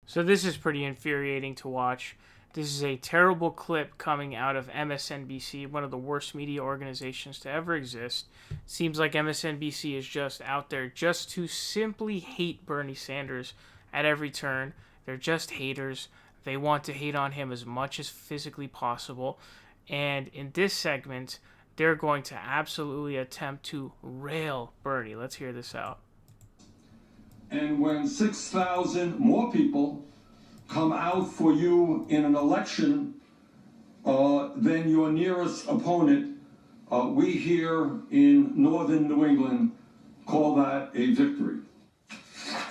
So this is pretty infuriating to watch. This is a terrible clip coming out of MSNBC, one of the worst media organizations to ever exist. Seems like MSNBC is just out there just to simply hate Bernie Sanders at every turn. They're just haters. They want to hate on him as much as physically possible. And in this segment, they're going to absolutely attempt to rail Bernie. Let's hear this out. And when 6,000 more people come out for you in an election than your nearest opponent, we here in northern New England call that a victory.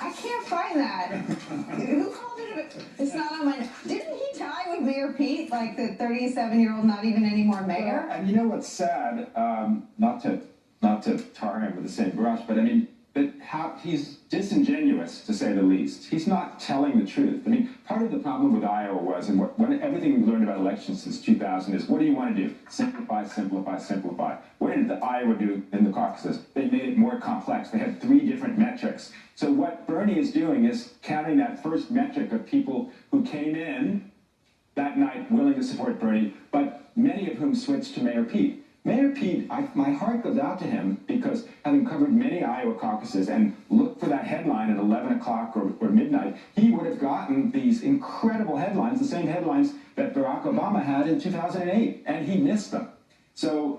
I can't find that. Who called it it's not on my... Didn't he tie with Mayor Pete, like the 37-year-old not even anymore mayor? Well, and you know what's sad, not to tar him with the same brush, but I mean, how he's disingenuous, to say the least. He's not telling the truth. I mean, part of the problem with Iowa was, and everything we've learned about elections since 2000 is, what do you want to do? Simplify, simplify, simplify. What did Iowa do in the caucuses? They made it more complex. They had 3 different metrics. So what Bernie is doing is counting that first metric of people who came in that night willing to support Bernie, but many of whom switched to Mayor Pete. Mayor Pete, my heart goes out to him because having covered many Iowa caucuses and looked for that headline at 11 o'clock or midnight, he would have gotten these incredible headlines, the same headlines that Barack Obama had in 2008, and he missed them. So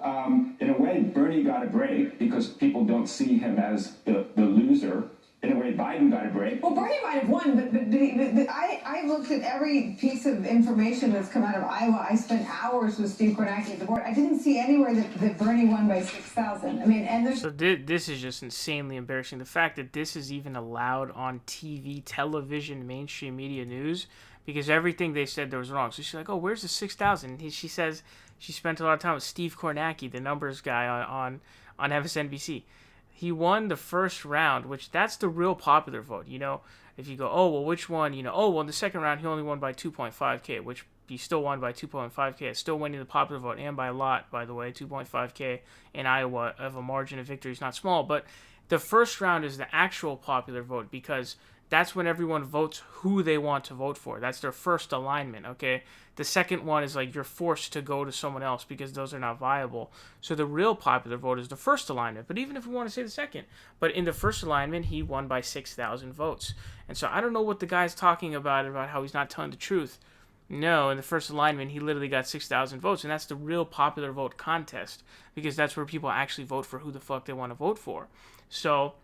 in a way, Bernie got a break because people don't see him as the loser. In a way, Biden got a break. Well, Bernie might have won, but I looked at every piece of information that's come out of Iowa. I spent hours with Steve Kornacki at the board. I didn't see anywhere that Bernie won by 6,000. I mean, and there's... So this is just insanely embarrassing. The fact that this is even allowed on TV, television, mainstream media news, because everything they said there was wrong. So she's like, oh, where's the 6,000? She says she spent a lot of time with Steve Kornacki, the numbers guy on MSNBC. He won the first round, which that's the real popular vote. You know, if you go, oh, well, which one? You know, oh, well, in the second round, he only won by 2.5K, which he still won by 2.5K. It's still winning the popular vote, and by a lot, by the way, 2.5K in Iowa of a margin of victory is not small. But the first round is the actual popular vote because that's when everyone votes who they want to vote for. That's their first alignment, okay? The second one is like you're forced to go to someone else because those are not viable. So the real popular vote is the first alignment. But even if we want to say the second, but in the first alignment, he won by 6,000 votes. And so I don't know what the guy's talking about how he's not telling the truth. No, in the first alignment, he literally got 6,000 votes, and that's the real popular vote contest because that's where people actually vote for who the fuck they want to vote for. So...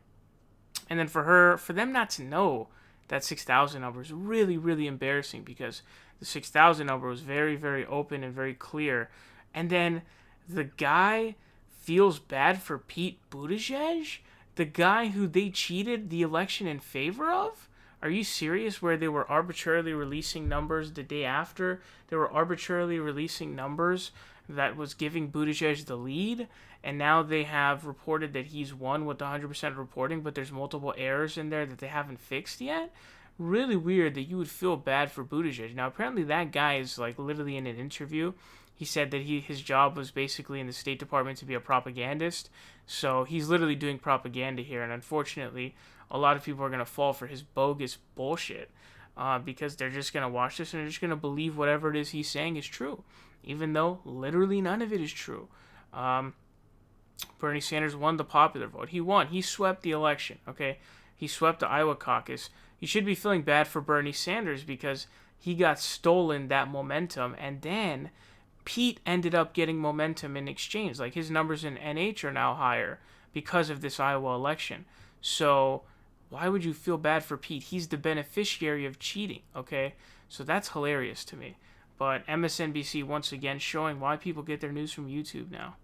And then for them not to know that 6,000 number is really, really embarrassing because the 6,000 number was very, very open and very clear. And then the guy feels bad for Pete Buttigieg, the guy who they cheated the election in favor of? Are you serious? Where they were arbitrarily releasing numbers the day after? They were arbitrarily releasing numbers that was giving Buttigieg the lead, and now they have reported that he's won with 100% reporting, but there's multiple errors in there that they haven't fixed yet. Really weird that you would feel bad for Buttigieg. Now, apparently that guy is like literally in an interview. He said that his job was basically in the State Department to be a propagandist, so he's literally doing propaganda here, and unfortunately, a lot of people are going to fall for his bogus bullshit because they're just going to watch this and they're just going to believe whatever it is he's saying is true, even though literally none of it is true. Bernie Sanders won the popular vote. He won. He swept the election, okay? He swept the Iowa caucus. You should be feeling bad for Bernie Sanders because he got stolen that momentum, and then Pete ended up getting momentum in exchange. Like, his numbers in NH are now higher because of this Iowa election. So why would you feel bad for Pete? He's the beneficiary of cheating, okay? So that's hilarious to me. But MSNBC, once again, showing why people get their news from YouTube now.